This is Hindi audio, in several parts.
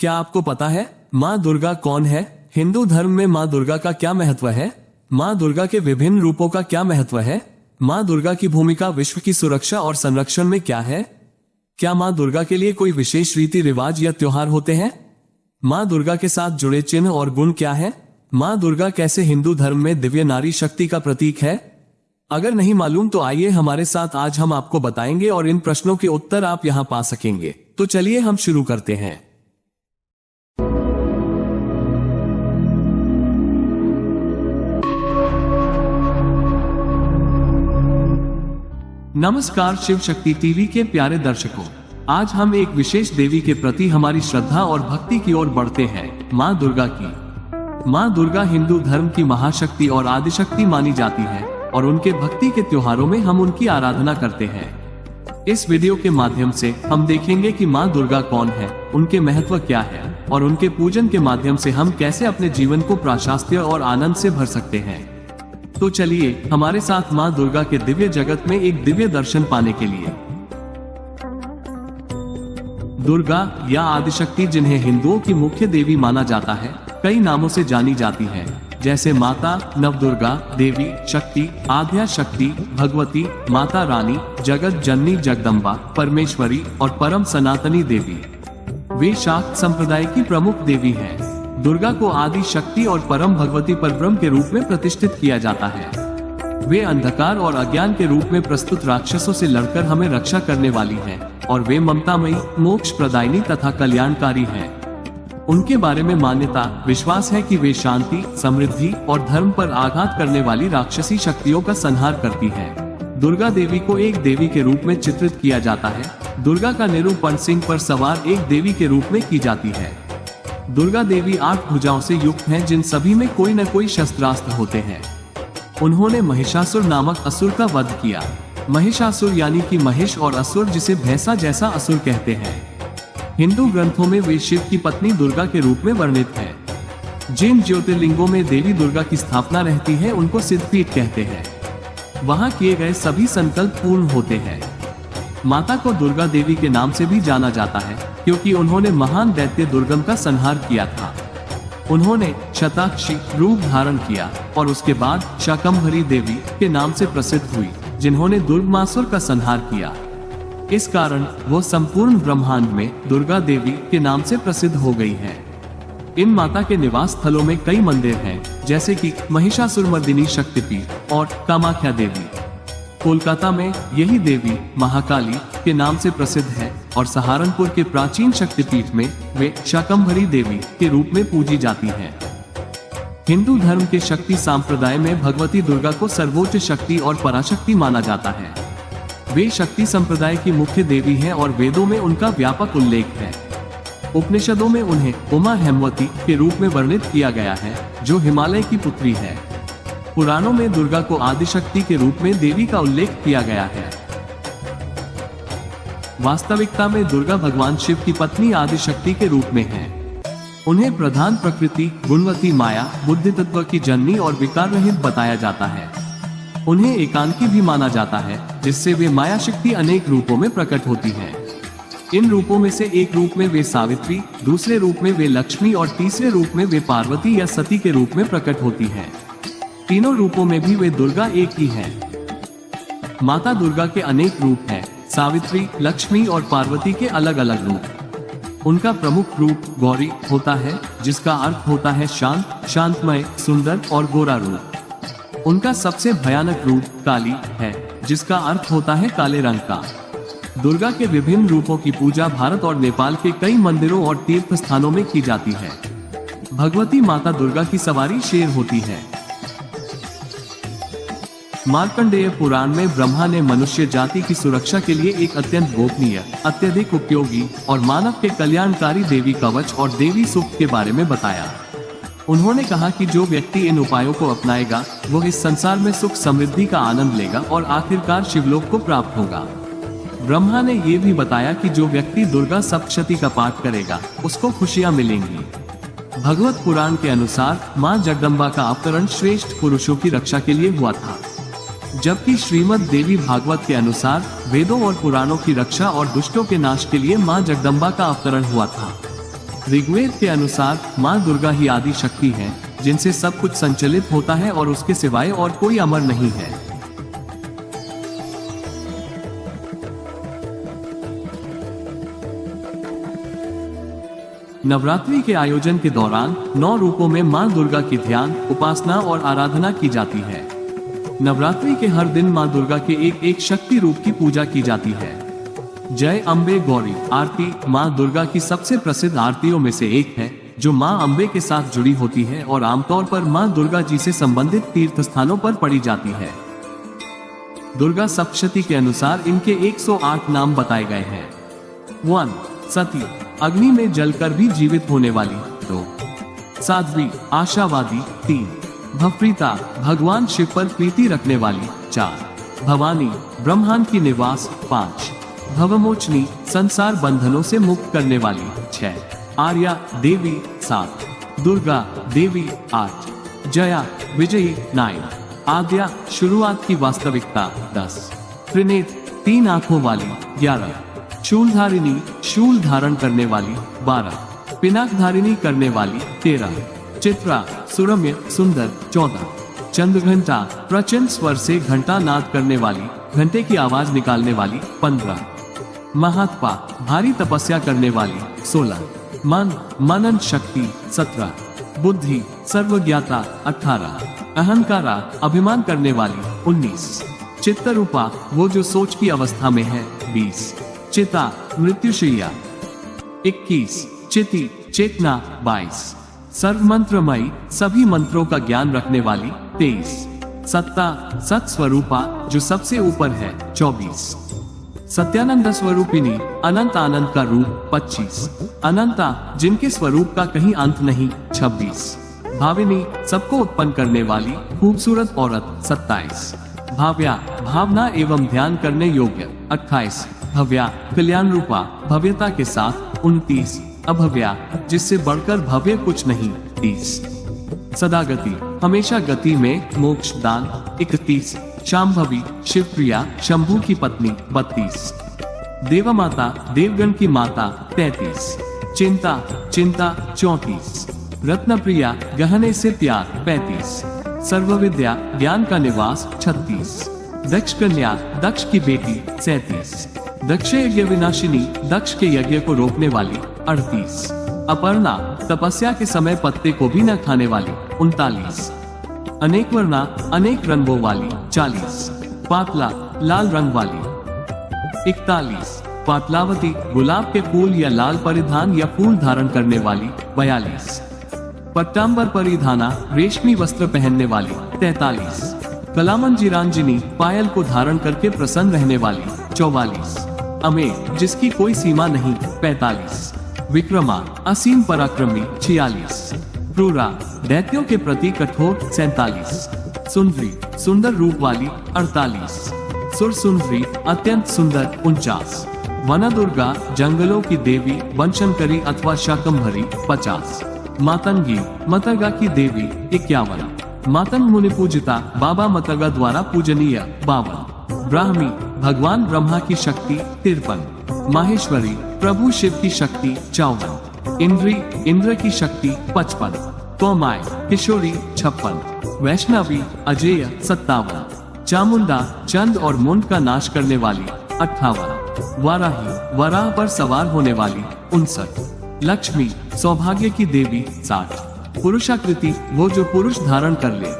क्या आपको पता है माँ दुर्गा कौन है? हिंदू धर्म में माँ दुर्गा का क्या महत्व है? माँ दुर्गा के विभिन्न रूपों का क्या महत्व है? माँ दुर्गा की भूमिका विश्व की सुरक्षा और संरक्षण में क्या है? क्या माँ दुर्गा के लिए कोई विशेष रीति रिवाज या त्योहार होते हैं? माँ दुर्गा के साथ जुड़े चिन्ह और गुण क्या है? माँ दुर्गा कैसे हिंदू धर्म में दिव्य नारी शक्ति का प्रतीक है? अगर नहीं मालूम तो आइए हमारे साथ, आज हम आपको बताएंगे और इन प्रश्नों के उत्तर आप यहाँ पा सकेंगे। तो चलिए हम शुरू करते हैं। नमस्कार शिव शक्ति टीवी के प्यारे दर्शकों, आज हम एक विशेष देवी के प्रति हमारी श्रद्धा और भक्ति की ओर बढ़ते हैं, माँ दुर्गा की। माँ दुर्गा हिंदू धर्म की महाशक्ति और आदिशक्ति मानी जाती है और उनके भक्ति के त्योहारों में हम उनकी आराधना करते हैं। इस वीडियो के माध्यम से हम देखेंगे कि माँ दुर्गा कौन है, उनके महत्व क्या है और उनके पूजन के माध्यम से हम कैसे अपने जीवन को प्राशास्त्य और आनंद से भर सकते हैं। तो चलिए हमारे साथ माँ दुर्गा के दिव्य जगत में एक दिव्य दर्शन पाने के लिए। दुर्गा या आदिशक्ति, जिन्हें हिंदुओं की मुख्य देवी माना जाता है, कई नामों से जानी जाती है, जैसे माता, नवदुर्गा, देवी शक्ति, आद्या शक्ति, भगवती, माता रानी, जगत जननी जगदम्बा, परमेश्वरी और परम सनातनी देवी। वे शाक्त संप्रदाय की प्रमुख देवी हैं। दुर्गा को आदि शक्ति और परम भगवती परब्रह्म के रूप में प्रतिष्ठित किया जाता है। वे अंधकार और अज्ञान के रूप में प्रस्तुत राक्षसों से लड़कर हमें रक्षा करने वाली हैं और वे ममतामयी, मोक्ष प्रदायिनी तथा कल्याणकारी हैं। उनके बारे में मान्यता विश्वास है कि वे शांति, समृद्धि और धर्म पर आघात करने वाली राक्षसी शक्तियों का संहार करती हैं। दुर्गा देवी को एक देवी के रूप में चित्रित किया जाता है। दुर्गा का निरूपण सिंह पर सवार एक देवी के रूप में की जाती है। दुर्गा देवी 8 भुजाओं से युक्त हैं, जिन सभी में कोई न कोई शस्त्रास्त्र होते हैं। उन्होंने महिषासुर नामक असुर का वध किया। महिषासुर यानी कि महेश और असुर, जिसे भैंसा जैसा असुर कहते हैं। हिंदू ग्रंथों में वे शिव की पत्नी दुर्गा के रूप में वर्णित है। जिन ज्योतिर्लिंगों में देवी दुर्गा की स्थापना रहती है उनको सिद्धपीठ कहते हैं। वहां किए गए सभी संकल्प पूर्ण होते हैं। माता को दुर्गा देवी के नाम से भी जाना जाता है क्योंकि उन्होंने महान दैत्य दुर्गम का संहार किया था। उन्होंने शताक्षी रूप धारण किया और उसके बाद शाकंभरी देवी के नाम से प्रसिद्ध हुई, जिन्होंने दुर्गमासुर का संहार किया। इस कारण वो संपूर्ण ब्रह्मांड में दुर्गा देवी के नाम से प्रसिद्ध हो गई है। इन माता के निवास स्थलों में कई मंदिर हैं, जैसे कि महिषासुरमर्दिनी शक्तिपीठ और कामाख्या देवी। कोलकाता में यही देवी महाकाली के नाम से प्रसिद्ध है और सहारनपुर के प्राचीन शक्तिपीठ में वे शाकंभरी देवी के रूप में पूजी जाती हैं। हिंदू धर्म के शक्ति संप्रदाय में भगवती दुर्गा को सर्वोच्च शक्ति और पराशक्ति माना जाता है। वे शक्ति संप्रदाय की मुख्य देवी हैं और वेदों में उनका व्यापक उल्लेख है। उपनिषदों में उन्हें उमा हेमवती के रूप में वर्णित किया गया है, जो हिमालय की पुत्री है। पुराणों में दुर्गा को आदिशक्ति के रूप में देवी का उल्लेख किया गया है। वास्तविकता में दुर्गा भगवान शिव की पत्नी आदिशक्ति के रूप में है। उन्हें प्रधान प्रकृति, गुणवती माया, बुद्धि तत्व की जननी और विकार रहित बताया जाता है। उन्हें एकांकी भी माना जाता है, जिससे वे माया शक्ति अनेक रूपों में प्रकट होती है। इन रूपों में से एक रूप में वे सावित्री, दूसरे रूप में वे लक्ष्मी और तीसरे रूप में वे पार्वती या सती के रूप में प्रकट होती है। तीनों रूपों में भी वे दुर्गा एक ही है। माता दुर्गा के अनेक रूप हैं, सावित्री, लक्ष्मी और पार्वती के अलग अलग रूप। उनका प्रमुख रूप गौरी होता है, जिसका अर्थ होता है शांत, शांतमय, सुंदर और गोरा रूप। उनका सबसे भयानक रूप काली है, जिसका अर्थ होता है काले रंग का। दुर्गा के विभिन्न रूपों की पूजा भारत और नेपाल के कई मंदिरों और तीर्थ स्थानों में की जाती है। भगवती माता दुर्गा की सवारी शेर होती है। मार्कंडेय पुराण में ब्रह्मा ने मनुष्य जाति की सुरक्षा के लिए एक अत्यंत गोपनीय, अत्यधिक उपयोगी और मानव के कल्याणकारी देवी कवच और देवी सूक्त के बारे में बताया। उन्होंने कहा कि जो व्यक्ति इन उपायों को अपनाएगा वो इस संसार में सुख समृद्धि का आनंद लेगा और आखिरकार शिवलोक को प्राप्त होगा। ब्रह्मा ने ये भी बताया कि जो व्यक्ति दुर्गा सप्तशती का पाठ करेगा उसको खुशियां मिलेंगी। भगवत पुराण के अनुसार माँ जगदम्बा का अवतरण श्रेष्ठ पुरुषों की रक्षा के लिए हुआ था, जबकि श्रीमद् देवी भागवत के अनुसार वेदों और पुराणों की रक्षा और दुष्टों के नाश के लिए मां जगदम्बा का अवतरण हुआ था। ऋग्वेद के अनुसार माँ दुर्गा ही आदि शक्ति हैं, जिनसे सब कुछ संचालित होता है और उसके सिवाय और कोई अमर नहीं है। नवरात्रि के आयोजन के दौरान 9 रूपों में माँ दुर्गा की ध्यान, उपासना और आराधना की जाती है। नवरात्रि के हर दिन माँ दुर्गा के एक शक्ति रूप की पूजा की जाती है। जय अम्बे गौरी आरती माँ दुर्गा की सबसे प्रसिद्ध आरतियों में से एक है, जो माँ अम्बे के साथ जुड़ी होती है और आमतौर पर माँ दुर्गा जी से संबंधित तीर्थ स्थानों पर पढ़ी जाती है। दुर्गा सप्तशती के अनुसार इनके 108 नाम बताए गए हैं। 1. सती, अग्नि में जलकर भी जीवित होने वाली। 2. साध्वी, आशावादी। 3. भवप्रीता, भगवान शिव पर प्रीति रखने वाली। 4. भवानी, ब्रह्मांड की निवास। 5. भवमोचनी, संसार बंधनों से मुक्त करने वाली। 6. आर्या देवी। 7. दुर्गा देवी। 8. जया विजयी। 9. आद्या, शुरुआत की वास्तविकता। 10. त्रिनेत्र, 3 आंखों वाली। 11. शूलधारिणी, शूल धारण करने वाली। 12. पिनाकधारिणी करने वाली। 13. चित्रा, सुरम्य सुंदर। 14. चंद्रघंटा, प्रचंड स्वर से घंटा नाद करने वाली, घंटे की आवाज निकालने वाली। 15. महात्पा, भारी तपस्या करने वाली। 16. मन, मनन शक्ति। 17. बुद्धि, सर्वज्ञाता। 18. अहंकारा, अभिमान करने वाली। 19. चित्तरूपा, वो जो सोच की अवस्था में है। 20. चिता, मृत्युशैया। 21. चिति, चेतना। 22. सर्वमंत्रमयी, सभी मंत्रों का ज्ञान रखने वाली। 23. सत्ता, सत स्वरूपा, जो सबसे ऊपर है। 24. सत्यानंद स्वरूपिणी, अनंत आनंद का रूप। 25. अनंता, जिनके स्वरूप का कहीं अंत नहीं। 26. भाविनी, सबको उत्पन्न करने वाली खूबसूरत औरत। 27. भाव्या, भावना एवं ध्यान करने योग्य। 28. भव्या, कल्याण रूपा, भव्यता के साथ। 29. अभव्या, जिससे बढ़कर भव्य कुछ नहीं। 30. सदागति, हमेशा गति में, मोक्ष दान। 31. शांभवी, शिवप्रिया, शंभू की पत्नी। 32. देवमाता, देवगण की माता। 33. चिंता, चिंता। 34. रत्नप्रिया, गहने से प्यार। 35. सर्वविद्या, ज्ञान का निवास। 36. दक्ष कन्या, दक्ष की बेटी। 37. दक्ष यज्ञ विनाशिनी, दक्ष के यज्ञ को रोकने वाली। 38. अपर्णा, तपस्या के समय पत्ते को भी न खाने वाली। 39. अनेक वर्णा, अनेक रंगों वाली। 40. पातला, लाल रंग वाली। 41. पातलावती, गुलाब के फूल या लाल परिधान या फूल धारण करने वाली। 42. पट्टांबर परिधाना, रेशमी वस्त्र पहनने वाली। 43. कलामंजिरांजिनी, पायल को धारण करके प्रसन्न रहने वाली। 44. अमे, जिसकी कोई सीमा नहीं। 45. विक्रमा, असीम पराक्रमी। 46. क्रूरा, दैत्यों के प्रति कठोर। 47. सुंदरी, सुंदर रूप वाली। 48. सुर सुंदरी, अत्यंत सुंदर। 49. वनदुर्गा, जंगलों की देवी, वनशंकरी अथवा शाकंभरी। 50. मातंगी, मतंगा की देवी। 51. मातंग मुनि पूजिता, बाबा मतंगा द्वारा पूजनीय। 52. ब्राह्मी, भगवान ब्रह्मा की शक्ति। 53. माहेश्वरी, प्रभु शिव की शक्ति। 54. इंद्री, इंद्र की शक्ति। 55. तोमाय, किशोरी। 56. वैष्णवी, अजेय। 57. चामुंडा, चंद और मुंड का नाश करने वाली। 58. वाराही, वराह पर सवार होने वाली। 59. लक्ष्मी, सौभाग्य की देवी। 60. पुरुषाकृति, वो जो पुरुष धारण कर ले।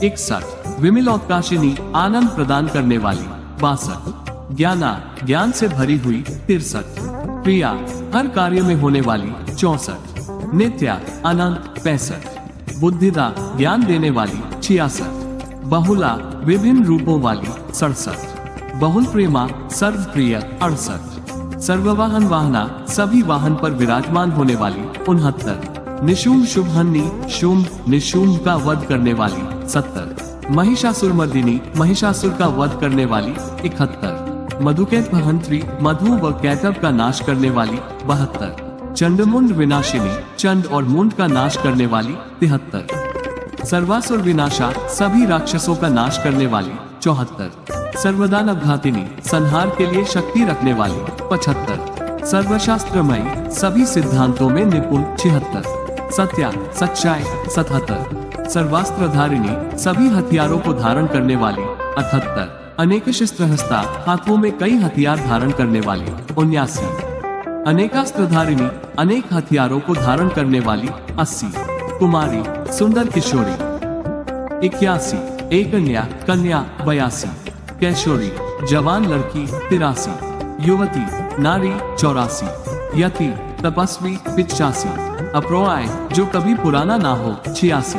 61. विमलोत्काशिनी, आनंद प्रदान करने वाली। 62. ज्ञाना, ज्ञान से भरी हुई। 63. प्रिया, हर कार्य में होने वाली। 64. नित्या, अनंत। 65. बुद्धिदा, ज्ञान देने वाली। 66. बहुला, विभिन्न रूपों वाली। 67. बहुल प्रेमा, सर्व प्रिय। 68. सर्ववाहन वाहना, सभी वाहन पर विराजमान होने वाली। 69. निशुंभ, शुभहन्नी, शुंभ, निशुंभ का वध करने वाली। 70. महिषासुर मर्दिनी, महिषासुर का वध करने वाली। 71. मधुकैत भहंत्री, मधु व कैटव का नाश करने वाली। 72. चंडमुंड विनाशिनी, चंड और मुंड का नाश करने वाली। 73. सर्वासुर विनाशा, सभी राक्षसों का नाश करने वाली। 74. सर्वदानव घातिनी, संहार के लिए शक्ति रखने वाली। 75. सर्वशास्त्रमयी, सभी सिद्धांतों में निपुण 76, सत्या, सच्चाई 77, सर्वास्त्रधारिणी, सभी हथियारों को धारण करने वाली 78, अनेक शस्त्रहस्ता, हाथों में कई हथियार धारण करने वाली 79, अनेकास्त्रधारिणी, अनेक हथियारों को धारण करने वाली 80, कुमारी, सुंदर किशोरी 81, एक कन्या 82, कैशोरी, जवान लड़की 83, युवती नारी 84, यति तपस्वी 85, अप्रोआय जो कभी पुराना ना हो 86,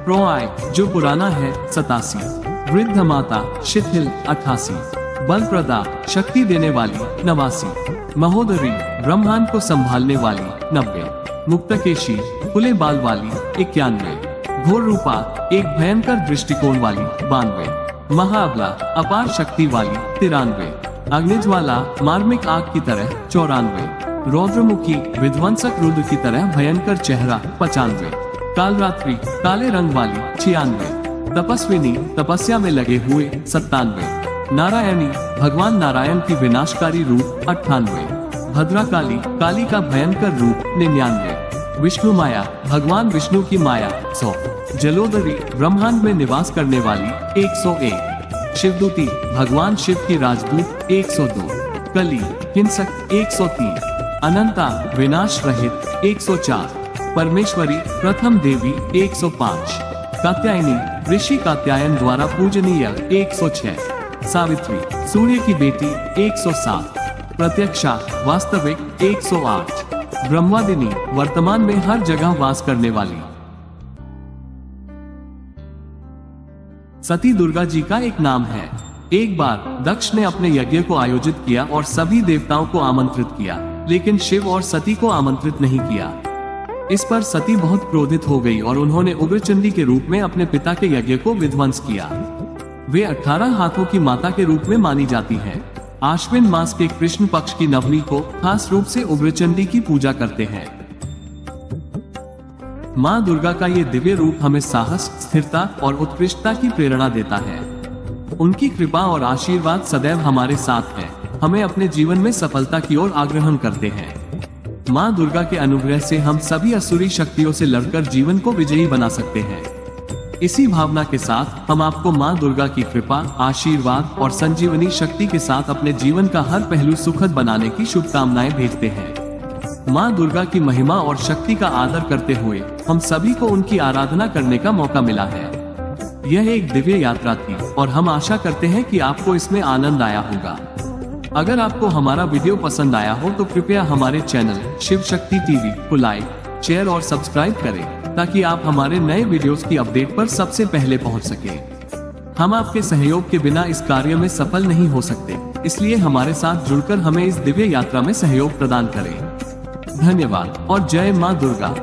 प्रोआय जो पुराना है 87, वृद्ध माता शिथिल 88, बलप्रदा शक्ति देने वाली 89, महोदरी ब्रह्मांड को संभालने वाली 90, मुक्तकेशी खुले बाल वाली 91, घोर रूपा एक भयंकर दृष्टिकोण वाली 92, महाअबला अपार शक्ति वाली 93, अग्निज्वाला मार्मिक आग की तरह 94, रौद्रमुखी विध्वंसक रुद्र की तरह भयंकर चेहरा 95, कालरात्रि काले रंग वाली 96, तपस्विनी तपस्या में लगे हुए 97, नारायणी भगवान नारायण की विनाशकारी रूप 98, भद्राकाली काली का भयंकर रूप 99, विष्णु माया भगवान विष्णु की माया 100, जलोदरी ब्रह्मांड में निवास करने वाली 101, शिवदूती भगवान शिव की राजदूत 102, कली हिंसक 103, अनंता विनाश रहित 104, परमेश्वरी प्रथम देवी 105, कात्यायनी ऋषि कात्यायन द्वारा पूजनीय 106, सावित्री सूर्य की बेटी 107, प्रत्यक्षा वास्तविक 108, ब्रह्मादिनी वर्तमान में हर जगह वास करने वाली। सती दुर्गा जी का एक नाम है। एक बार दक्ष ने अपने यज्ञ को आयोजित किया और सभी देवताओं को आमंत्रित किया, लेकिन शिव और सती को आमंत्रित नहीं किया। इस पर सती बहुत क्रोधित हो गई और उन्होंने उग्रचंडी के रूप में अपने पिता के यज्ञ को विध्वंस किया। वे 18 हाथों की माता के रूप में मानी जाती हैं। आश्विन मास के कृष्ण पक्ष की नवमी को खास रूप से उग्रचंडी की पूजा करते हैं। माँ दुर्गा का ये दिव्य रूप हमें साहस, स्थिरता और उत्कृष्टता की प्रेरणा देता है। उनकी कृपा और आशीर्वाद सदैव हमारे साथ है, हमें अपने जीवन में सफलता की ओर आग्रहण करते हैं। माँ दुर्गा के अनुग्रह से हम सभी असुरी शक्तियों से लड़कर जीवन को विजयी बना सकते हैं। इसी भावना के साथ हम आपको माँ दुर्गा की कृपा, आशीर्वाद और संजीवनी शक्ति के साथ अपने जीवन का हर पहलू सुखद बनाने की शुभकामनाएं भेजते हैं। माँ दुर्गा की महिमा और शक्ति का आदर करते हुए हम सभी को उनकी आराधना करने का मौका मिला है। यह एक दिव्य यात्रा थी और हम आशा करते हैं कि आपको इसमें आनंद आया होगा। अगर आपको हमारा वीडियो पसंद आया हो तो कृपया हमारे चैनल शिव शक्ति टीवी को लाइक, शेयर और सब्सक्राइब करें, ताकि आप हमारे नए वीडियोस की अपडेट पर सबसे पहले पहुंच सकें। हम आपके सहयोग के बिना इस कार्य में सफल नहीं हो सकते, इसलिए हमारे साथ जुड़कर हमें इस दिव्य यात्रा में सहयोग प्रदान करें। धन्यवाद और जय मां दुर्गा।